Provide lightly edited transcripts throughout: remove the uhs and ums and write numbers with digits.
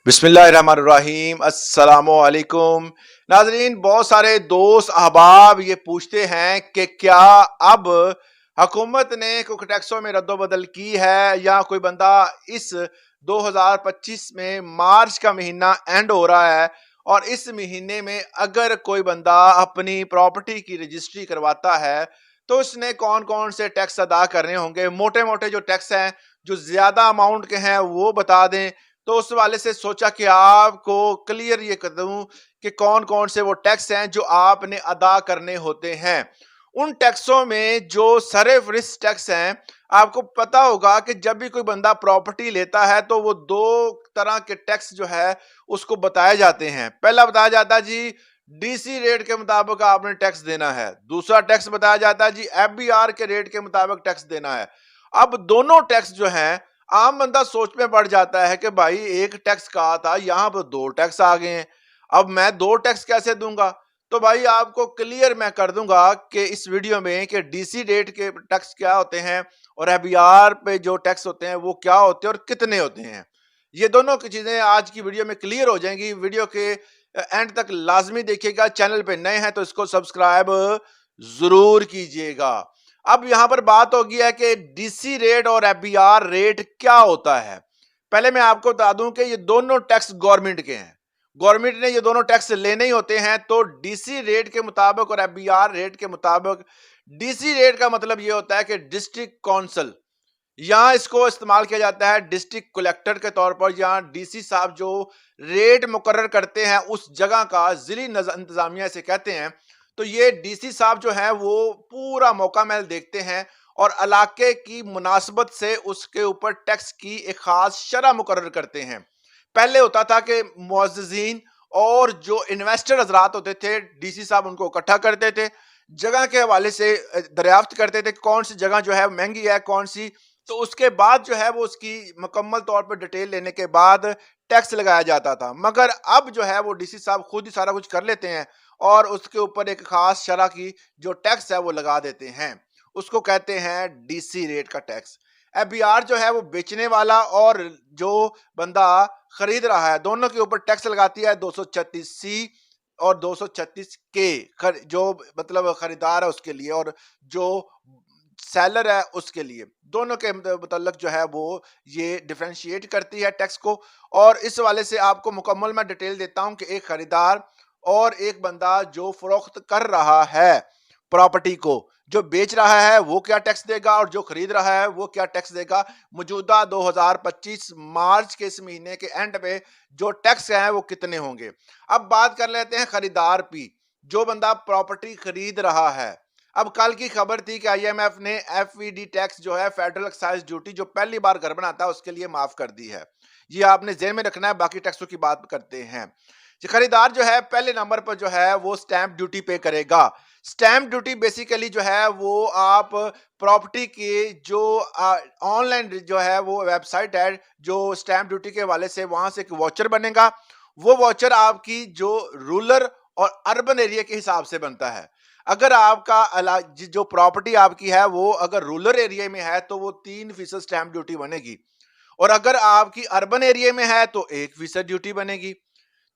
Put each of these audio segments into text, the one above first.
बिस्मिल्लाहिर्रहमानिर्रहीम अस्सलामुअलैकुम। नाजरीन, बहुत सारे दोस्त अहबाब ये पूछते हैं कि क्या अब हुकूमत ने कुछ टैक्सों में रद्दोबदल की है या कोई बंदा इस 2025 में मार्च का महीना एंड हो रहा है और इस महीने में अगर कोई बंदा अपनी प्रॉपर्टी की रजिस्ट्री करवाता है तो उसने कौन कौन से टैक्स अदा करने होंगे। मोटे मोटे जो टैक्स हैं, जो ज्यादा अमाउंट के हैं, वो बता दें। तो उस वाले से सोचा कि आपको क्लियर ये कर दूं कि कौन कौन से वो टैक्स हैं जो आपने अदा करने होते हैं। उन टैक्सों में जो सरफरिस्त टैक्स हैं, आपको पता होगा कि जब भी कोई बंदा प्रॉपर्टी लेता है तो वो दो तरह के टैक्स जो है उसको बताए जाते हैं। पहला बताया जाता है जी, डीसी रेट के मुताबिक आपने टैक्स देना है। दूसरा टैक्स बताया जाता है जी, एफबीआर के रेट के मुताबिक टैक्स देना है। अब दोनों टैक्स जो हैं, आम बंदा सोच में पड़ जाता है कि भाई एक टैक्स कहा था, यहां पर दो टैक्स आ गए हैं, अब मैं दो टैक्स कैसे दूंगा। तो भाई आपको क्लियर मैं कर दूंगा कि इस वीडियो में कि डीसी रेट के टैक्स क्या होते हैं और एफबीआर पे जो टैक्स होते हैं वो क्या होते हैं और कितने होते हैं। ये दोनों की चीजें आज की वीडियो में क्लियर हो जाएंगी। वीडियो के एंड तक लाजमी देखिएगा। चैनल पे नए हैं तो इसको सब्सक्राइब जरूर कीजिएगा। अब यहां पर बात होगी है कि डीसी रेट और एफबीआर रेट क्या होता है। पहले मैं आपको बता दूं कि ये दोनों टैक्स गवर्नमेंट के हैं। गवर्नमेंट ने ये दोनों टैक्स लेने ही होते हैं। तो डीसी रेट के मुताबिक और एफबीआर रेट के मुताबिक, डीसी रेट का मतलब ये होता है कि डिस्ट्रिक्ट काउंसिल, यहाँ इसको इस्तेमाल किया जाता है डिस्ट्रिक्ट कलेक्टर के तौर पर। यहाँ डीसी साहब जो रेट मुकर्रर करते हैं उस जगह का जिली इंतजामिया से कहते हैं। तो ये डीसी साहब जो है वो पूरा मौका महल देखते हैं और इलाके की मुनासबत से उसके ऊपर टैक्स की एक खास शरह मुकर्रर करते हैं। पहले होता था कि मुअज्जिजीन और जो इन्वेस्टर हजरात होते थे, डीसी साहब उनको इकट्ठा करते थे, जगह के हवाले से दरियाफ्त करते थे कौन सी जगह जो है महंगी है, कौन सी। तो उसके बाद जो है वो उसकी मुकम्मल तौर पर डिटेल लेने के बाद टैक्स लगाया जाता था। मगर अब जो है वो डीसी साहब खुद ही सारा कुछ कर लेते हैं और उसके ऊपर एक खास शरह की जो टैक्स है वो लगा देते हैं। उसको कहते हैं डीसी रेट का टैक्स। एफबीआर जो है वो बेचने वाला और जो बंदा खरीद रहा है, दोनों के ऊपर टैक्स लगाती है 236C और 236K, जो मतलब खरीदार है उसके लिए और जो सेलर है उसके लिए। दोनों के मतलब जो है वो ये डिफरेंशिएट करती है टैक्स को। और इस वाले से आपको मुकम्मल मैं डिटेल देता हूं कि एक खरीदार और एक बंदा जो फरोख्त कर रहा है प्रॉपर्टी को, जो बेच रहा है वो क्या टैक्स देगा और जो खरीद रहा है वो क्या टैक्स देगा। मौजूदा 2025 मार्च के इस महीने के एंड पे जो टैक्स है वो कितने होंगे। अब बात कर लेते हैं खरीदार की, जो बंदा प्रॉपर्टी खरीद रहा है। अब कल की खबर थी कि आईएमएफ ने एफईडी टैक्स जो है, फेडरल एक्साइज ड्यूटी, जो पहली बार घर बनाता है उसके लिए माफ कर दी है। ये आपने जेहन में रखना है। बाकी टैक्सों की बात करते हैं। खरीदार जो है पहले नंबर पर जो है वो स्टैंप ड्यूटी पे करेगा। स्टैंप ड्यूटी बेसिकली जो है वो आप प्रॉपर्टी की जो ऑनलाइन जो है वो वेबसाइट है जो स्टैंप ड्यूटी के हवाले से, वहां से एक वॉचर बनेगा। वो वॉचर आपकी जो रूरल और अर्बन एरिया के हिसाब से बनता है। अगर आपका जो प्रॉपर्टी आपकी है वो अगर रूरल एरिया में है तो वो 3% स्टैंप ड्यूटी बनेगी और अगर आपकी अर्बन एरिया में है तो 1% ड्यूटी बनेगी।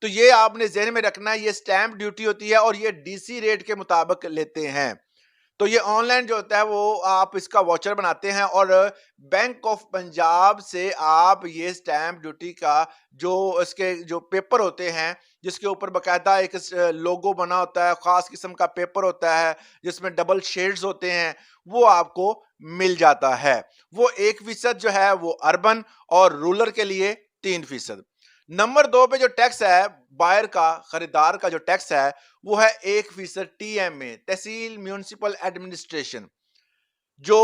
तो ये आपने जहन में रखना है, ये स्टैंप ड्यूटी होती है और ये डीसी रेट के मुताबिक लेते हैं। तो ये ऑनलाइन जो होता है वो आप इसका वाउचर बनाते हैं और बैंक ऑफ पंजाब से आप ये स्टैंप ड्यूटी का जो इसके जो पेपर होते हैं, जिसके ऊपर बकायदा एक लोगो बना होता है, खास किस्म का पेपर होता है जिसमें डबल शेड्स होते हैं, वो आपको मिल जाता है। वो 1% जो है वो अर्बन और रूरल के लिए 3%। नंबर 2 पे जो टैक्स है बायर का, खरीदार का जो टैक्स है वो है 1% टीएमए, तहसील म्यूनिसिपल एडमिनिस्ट्रेशन। जो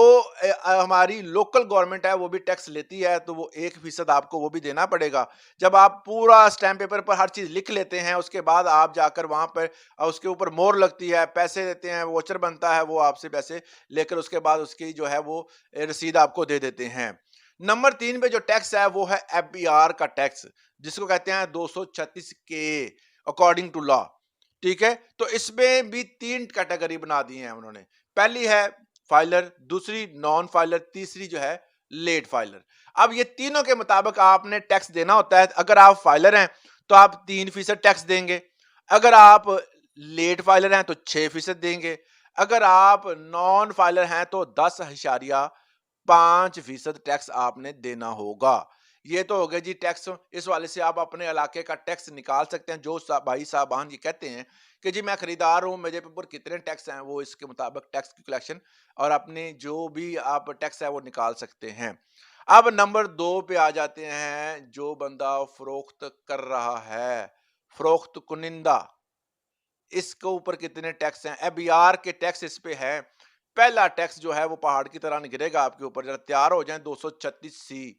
हमारी लोकल गवर्नमेंट है वो भी टैक्स लेती है, तो वो 1% आपको वो भी देना पड़ेगा। जब आप पूरा स्टैम्प पेपर पर हर चीज लिख लेते हैं उसके बाद आप जाकर वहां पर उसके ऊपर मोहर लगती है, पैसे देते हैं, वोचर बनता है, वो आपसे पैसे लेकर उसके बाद उसकी जो है वो रसीद आपको दे देते हैं। नंबर 3 पे जो टैक्स है वो है एफबीआर का टैक्स, जिसको कहते हैं 236K अकॉर्डिंग टू लॉ। ठीक है, तो इसमें भी 3 कैटेगरी बना दी है उन्होंने। पहली है फाइलर, दूसरी नॉन फाइलर, तीसरी जो है लेट फाइलर। अब ये तीनों के मुताबिक आपने टैक्स देना होता है। अगर आप फाइलर हैं तो आप 3% टैक्स देंगे, अगर आप लेट फाइलर हैं तो 6% देंगे, अगर आप नॉन फाइलर हैं तो 10.5% टैक्स आपने देना होगा। ये तो हो गया जी टैक्स। इस वाले से आप अपने इलाके का टैक्स निकाल सकते हैं। जो भाई साहबान ये कहते हैं कि जी मैं खरीदार हूं, मेरे ऊपर कितने टैक्स हैं, वो इसके मुताबिक टैक्स की कलेक्शन और अपने जो भी आप टैक्स है वो निकाल सकते हैं। अब नंबर 2 पे आ जाते हैं, जो बंदा फरोख्त कर रहा है, फरोख्त कुनिंदा, इसके ऊपर कितने टैक्स हैं। एबीआर के टैक्स इस पे है। पहला टैक्स जो है वो पहाड़ की तरह गिरेगा आपके ऊपर। जरा तैयार हो जाएं। 236C,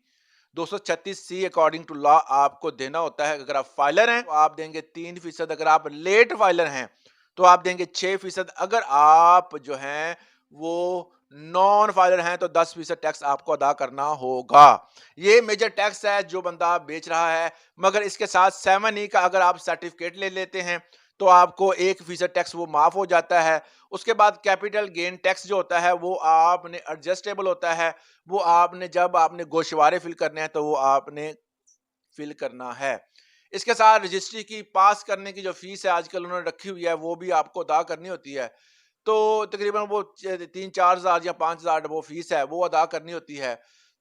236C according to law आपको देना होता है। अगर आप फाइलर हैं तो आप देंगे 3%, अगर आप लेट फाइलर हैं तो आप देंगे 6%, अगर आप जो हैं वो नॉन फाइलर हैं तो 10% टैक्स आपको अदा करना होगा। ये मेजर टैक्स है जो बंदा बेच रहा है। मगर इसके साथ 7E का अगर आप सर्टिफिकेट ले लेते हैं तो आपको 1% टैक्स वो माफ हो जाता है। उसके बाद कैपिटल गेन टैक्स जो होता है वो आपने एडजस्टेबल होता है। वो आपने जब आपने गोशवारे फिल करने हैं तो वो आपने फिल करना है। इसके साथ रजिस्ट्री की पास करने की जो फीस है आजकल उन्होंने रखी हुई है वो भी आपको अदा करनी होती है। तो तकरीबन वो 3-4 हज़ार या 5,000 वो फीस है वो अदा करनी होती है।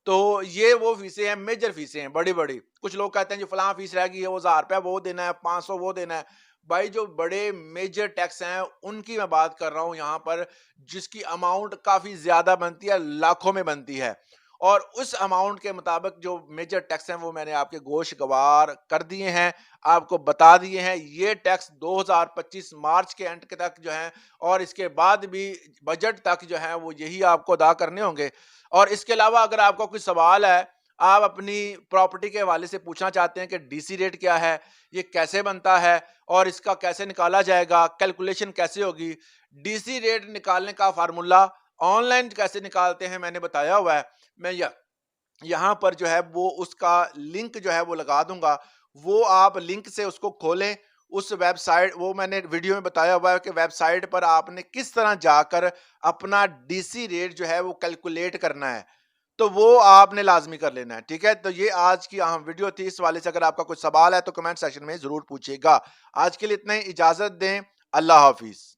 तो ये वो फीसें हैं, मेजर फीसें हैं बड़ी बड़ी। कुछ लोग कहते हैं जो फलां फीस रह गई है वो 1,000 रुपया वो देना है, 500 वो देना है। भाई जो बड़े मेजर टैक्स हैं उनकी मैं बात कर रहा हूं यहाँ पर, जिसकी अमाउंट काफी ज्यादा बनती है, लाखों में बनती है। और उस अमाउंट के मुताबिक जो मेजर टैक्स हैं वो मैंने आपके गोश गवार कर दिए हैं, आपको बता दिए हैं। ये टैक्स 2025 मार्च के एंड के तक जो है और इसके बाद भी बजट तक जो है वो यही आपको अदा करने होंगे। और इसके अलावा अगर आपका कोई सवाल है, आप अपनी प्रॉपर्टी के हवाले से पूछना चाहते हैं कि डीसी रेट क्या है, ये कैसे बनता है और इसका कैसे निकाला जाएगा, कैलकुलेशन कैसे होगी, डीसी रेट निकालने का फार्मूला ऑनलाइन कैसे निकालते हैं मैंने बताया हुआ है। मैं यहाँ पर जो है वो उसका लिंक जो है वो लगा दूंगा। वो आप लिंक से उसको खोलें। उस वेबसाइट, वो मैंने वीडियो में बताया हुआ है कि वेबसाइट पर आपने किस तरह जाकर अपना डीसी रेट जो है वो कैलकुलेट करना है। तो वो आपने लाजमी कर लेना है। ठीक है, तो ये आज की अहम वीडियो थी। इस वाले से अगर आपका कोई सवाल है तो कमेंट सेक्शन में जरूर पूछिएगा। आज के लिए इतना ही, इजाजत दें। अल्लाह हाफिज।